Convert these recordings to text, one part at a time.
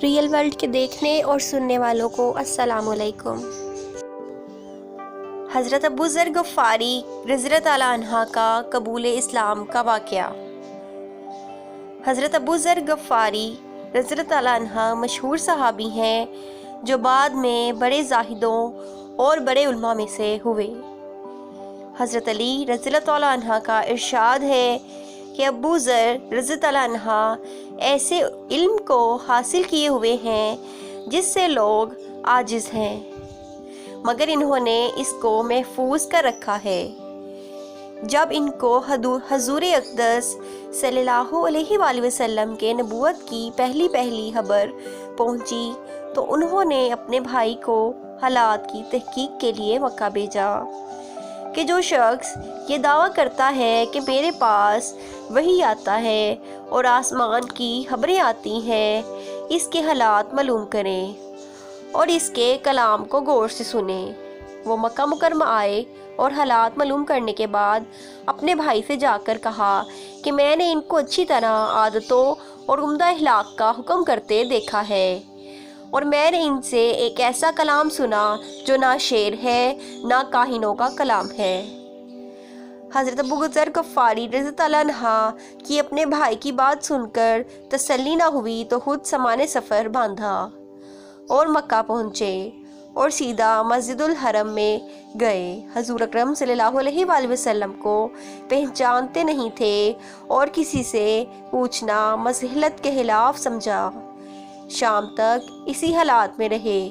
Real world کے دیکھنے اور سننے والوں کو السلام علیکم۔ حضرت ابو ذر غفاری رضی اللہ تعالیٰ عنہ کا قبول اسلام کا واقعہ۔ حضرت ابو ذر غفاری رضی اللہ تعالیٰ عنہ مشہور صحابی ہیں جو بعد میں بڑے زاہدوں اور بڑے علماء میں سے ہوئے۔ حضرت علی رضی اللہ تعالیٰ عنہ کا ارشاد ہے کہ ابو ذر رضی اللہ عنہ ایسے علم کو حاصل کیے ہوئے ہیں جس سے لوگ عاجز ہیں، مگر انہوں نے اس کو محفوظ کر رکھا ہے۔ جب ان کو حضور اقدس صلی اللہ علیہ وآلہ وسلم کے نبوت کی پہلی خبر پہنچی تو انہوں نے اپنے بھائی کو حالات کی تحقیق کے لیے مکہ بھیجا کہ جو شخص یہ دعویٰ کرتا ہے کہ میرے پاس وحی آتا ہے اور آسمان کی خبریں آتی ہیں، اس کے حالات معلوم کریں اور اس کے کلام کو غور سے سنیں۔ وہ مکہ مکرمہ آئے اور حالات معلوم کرنے کے بعد اپنے بھائی سے جا کر کہا کہ میں نے ان کو اچھی طرح عادتوں اور عمدہ اخلاق کا حکم کرتے دیکھا ہے، اور میں نے ان سے ایک ایسا کلام سنا جو نہ شعر ہے نہ کاہنوں کا کلام ہے۔ حضرت ابو ذر غفاری رضی اللہ عنہ کی اپنے بھائی کی بات سن کر تسلی نہ ہوئی تو خود سامان سفر باندھا اور مکہ پہنچے اور سیدھا مسجد الحرم میں گئے۔ حضور اکرم صلی اللہ علیہ وآلہ وسلم کو پہچانتے نہیں تھے اور کسی سے پوچھنا مصلحت کے خلاف سمجھا۔ شام تک اسی حالات میں رہے۔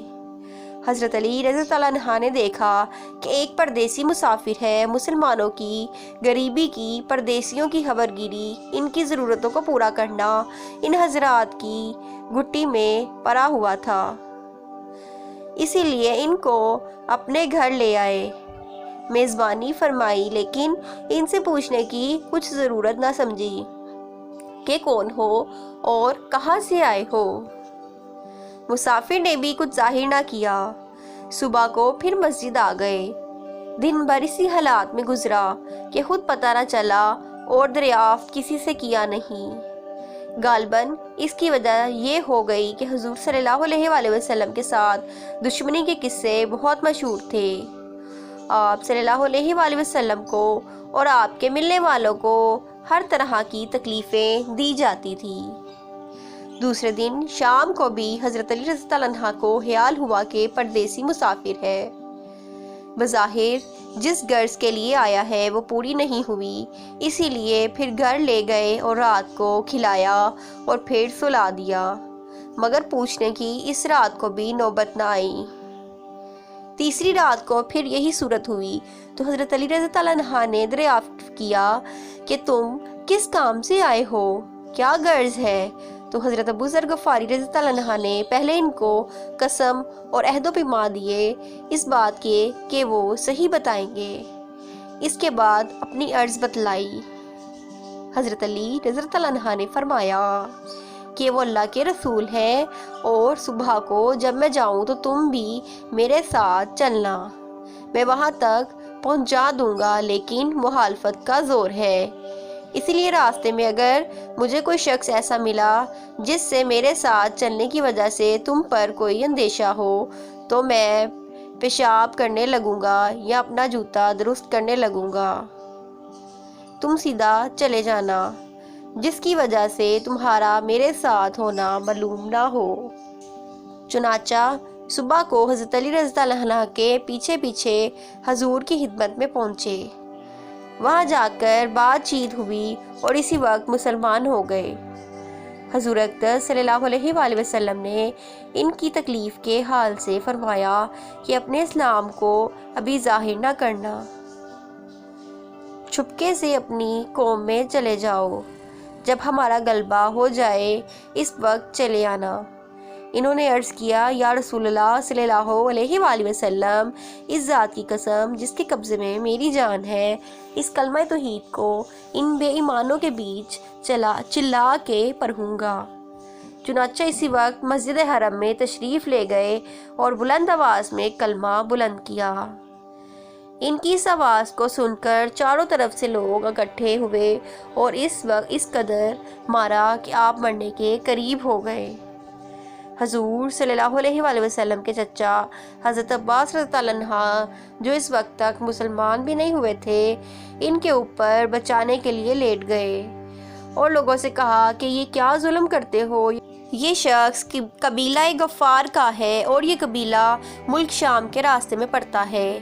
حضرت علی رضی اللہ عنہ نے دیکھا کہ ایک پردیسی مسافر ہے، مسلمانوں کی غریبی کی، پردیسیوں کی خبر گیری، ان کی ضرورتوں کو پورا کرنا ان حضرات کی گھٹی میں پڑا ہوا تھا، اسی لیے ان کو اپنے گھر لے آئے، میزبانی فرمائی، لیکن ان سے پوچھنے کی کچھ ضرورت نہ سمجھی کہ کون ہو اور کہاں سے آئے ہو۔ مسافر نے بھی کچھ ظاہر نہ کیا۔ صبح کو پھر مسجد آ گئے۔ دن بھر اسی حالات میں گزرا کہ خود پتہ نہ چلا اور دریافت کسی سے کیا نہیں۔ غالباً اس کی وجہ یہ ہو گئی کہ حضور صلی اللہ علیہ وآلہ وسلم کے ساتھ دشمنی کے قصے بہت مشہور تھے۔ آپ صلی اللہ علیہ وآلہ وسلم کو اور آپ کے ملنے والوں کو ہر طرح کی تکلیفیں دی جاتی تھیں۔ دوسرے دن شام کو بھی حضرت علی رضی اللہ عنہ کو خیال ہوا کہ پردیسی مسافر ہے، بظاہر جس غرض کے لیے آیا ہے وہ پوری نہیں ہوئی، اسی لیے پھر گھر لے گئے اور رات کو کھلایا اور پھر سلا دیا، مگر پوچھنے کی اس رات کو بھی نوبت نہ آئی۔ تیسری رات کو پھر یہی صورت ہوئی تو حضرت علی رضی اللہ عنہ نے دریافت کیا کہ تم کس کام سے آئے ہو، کیا غرض ہے؟ تو حضرت ابو ذر غفاری رضی اللہ عنہ نے پہلے ان کو قسم اور عہد و پیمان دیے اس بات کے کہ وہ صحیح بتائیں گے۔ اس کے بعد اپنی عرض بتلائی۔ حضرت علی رضی اللہ عنہ نے فرمایا کہ وہ اللہ کے رسول ہیں اور صبح کو جب میں جاؤں تو تم بھی میرے ساتھ چلنا، میں وہاں تک پہنچا دوں گا، لیکن مخالفت کا زور ہے، اسی لیے راستے میں اگر مجھے کوئی شخص ایسا ملا جس سے میرے ساتھ چلنے کی وجہ سے تم پر کوئی اندیشہ ہو تو میں پیشاب کرنے لگوں گا یا اپنا جوتا درست کرنے لگوں گا، تم سیدھا چلے جانا، جس کی وجہ سے تمہارا میرے ساتھ ہونا معلوم نہ ہو۔ چنانچہ صبح کو حضرت علی رضی اللہ عنہ کے پیچھے پیچھے حضور کی خدمت میں پہنچے، وہاں جا کر بات چیت ہوئی اور اسی وقت مسلمان ہو گئے۔ حضور اقدس صلی اللہ علیہ وآلہ وسلم نے ان کی تکلیف کے حال سے فرمایا کہ اپنے اسلام کو ابھی ظاہر نہ کرنا، چھپکے سے اپنی قوم میں چلے جاؤ، جب ہمارا غلبہ ہو جائے اس وقت چلے آنا۔ انہوں نے عرض کیا، یا رسول اللہ صلی اللہ علیہ وآلہ وسلم، اس ذات کی قسم جس کے قبضے میں میری جان ہے، اس کلمہ توحید کو ان بے ایمانوں کے بیچ چلا کے پڑھوں گا۔ چنانچہ اسی وقت مسجد حرم میں تشریف لے گئے اور بلند آواز میں کلمہ بلند کیا۔ ان کی اس آواز کو سن کر چاروں طرف سے لوگ اکٹھے ہوئے اور اس وقت اس قدر مارا کہ آپ مرنے کے قریب ہو گئے۔ حضور صلی اللہ علیہ وآلہ وسلم کے چچا حضرت عباس رضی اللہ عنہ جو اس وقت تک مسلمان بھی نہیں ہوئے تھے، ان کے اوپر بچانے کے لیے لیٹ گئے اور لوگوں سے کہا کہ یہ کیا ظلم کرتے ہو، یہ شخص قبیلہ غفار کا ہے اور یہ قبیلہ ملک شام کے راستے میں پڑتا ہے،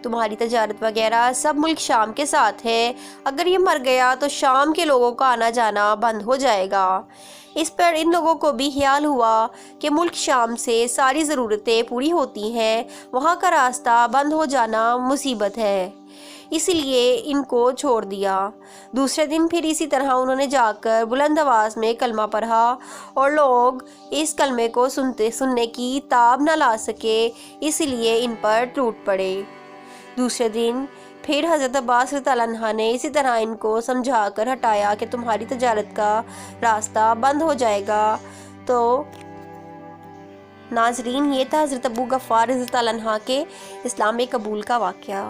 تمہاری تجارت وغیرہ سب ملک شام کے ساتھ ہے، اگر یہ مر گیا تو شام کے لوگوں کا آنا جانا بند ہو جائے گا۔ اس پر ان لوگوں کو بھی خیال ہوا کہ ملک شام سے ساری ضرورتیں پوری ہوتی ہیں، وہاں کا راستہ بند ہو جانا مصیبت ہے، اسی لیے ان کو چھوڑ دیا۔ دوسرے دن پھر اسی طرح انہوں نے جا کر بلند آواز میں کلمہ پڑھا اور لوگ اس کلمے کو سننے کی تاب نہ لا سکے، اسی لیے ان پر ٹوٹ پڑے۔ دوسرے دن پھر حضرت عباس رضی اللہ عنہ نے اسی طرح ان کو سمجھا کر ہٹایا کہ تمہاری تجارت کا راستہ بند ہو جائے گا۔ تو ناظرین، یہ تھا حضرت ابو غفار رضی اللہ عنہ کے اسلام قبول کا واقعہ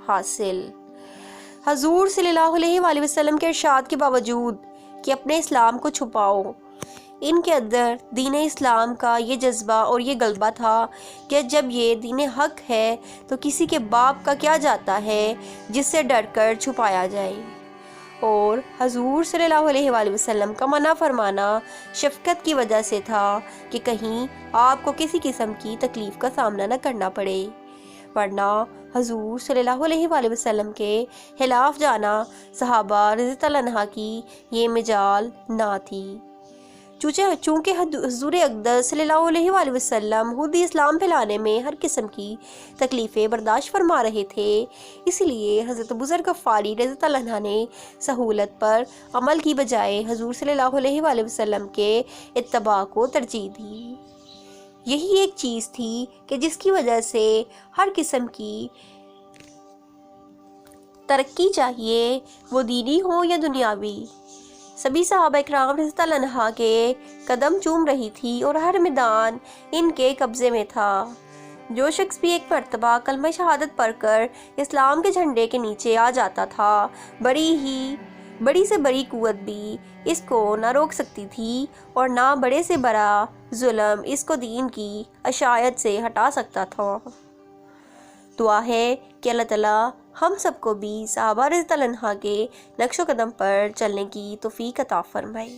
حاصل۔ حضور صلی اللہ علیہ وآلہ وسلم کے ارشاد کے باوجود کہ اپنے اسلام کو چھپاؤ، ان کے اندر دین اسلام کا یہ جذبہ اور یہ غلبہ تھا کہ جب یہ دین حق ہے تو کسی کے باپ کا کیا جاتا ہے جس سے ڈر کر چھپایا جائے، اور حضور صلی اللہ علیہ وآلہ وسلم کا منع فرمانا شفقت کی وجہ سے تھا کہ کہیں آپ کو کسی قسم کی تکلیف کا سامنا نہ کرنا پڑے، ورنہ حضور صلی اللہ علیہ وآلہ وسلم کے خلاف جانا صحابہ رضی اللہ عنہ کی یہ مجال نہ تھی۔ چونکہ حضور اقدس صلی اللہ علیہ وآلہ وسلم خود اسلام پھیلانے میں ہر قسم کی تکلیفیں برداشت فرما رہے تھے، اس لیے حضرت ابو ذر غفاری رضی اللہ عنہ نے سہولت پر عمل کی بجائے حضور صلی اللہ علیہ وآلہ وسلم کے اتباع کو ترجیح دی۔ یہی ایک چیز تھی کہ جس کی وجہ سے ہر قسم کی ترقی چاہیے، وہ دینی ہو یا دنیاوی، سبھی صحابہ اکرام رضی اللہ عنہ کے قدم چوم رہی تھی اور ہر میدان ان کے قبضے میں تھا۔ جو شخص بھی ایک مرتبہ کلمہ شہادت پڑھ کر اسلام کے جھنڈے کے نیچے آ جاتا تھا، بڑی سے بڑی قوت بھی اس کو نہ روک سکتی تھی اور نہ بڑے سے بڑا ظلم اس کو دین کی اشاعت سے ہٹا سکتا تھا۔ دعا ہے کہ اللہ تعالیٰ ہم سب کو بھی صحابہ رضی اللہ عنہ کے نقش و قدم پر چلنے کی توفیق عطا فرمائے،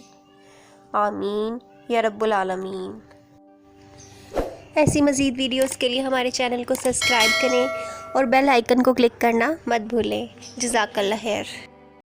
آمین یا رب العالمین۔ ایسی مزید ویڈیوز کے لیے ہمارے چینل کو سبسکرائب کریں اور بیل آئیکن کو کلک کرنا مت بھولیں۔ جزاک اللہ خیر۔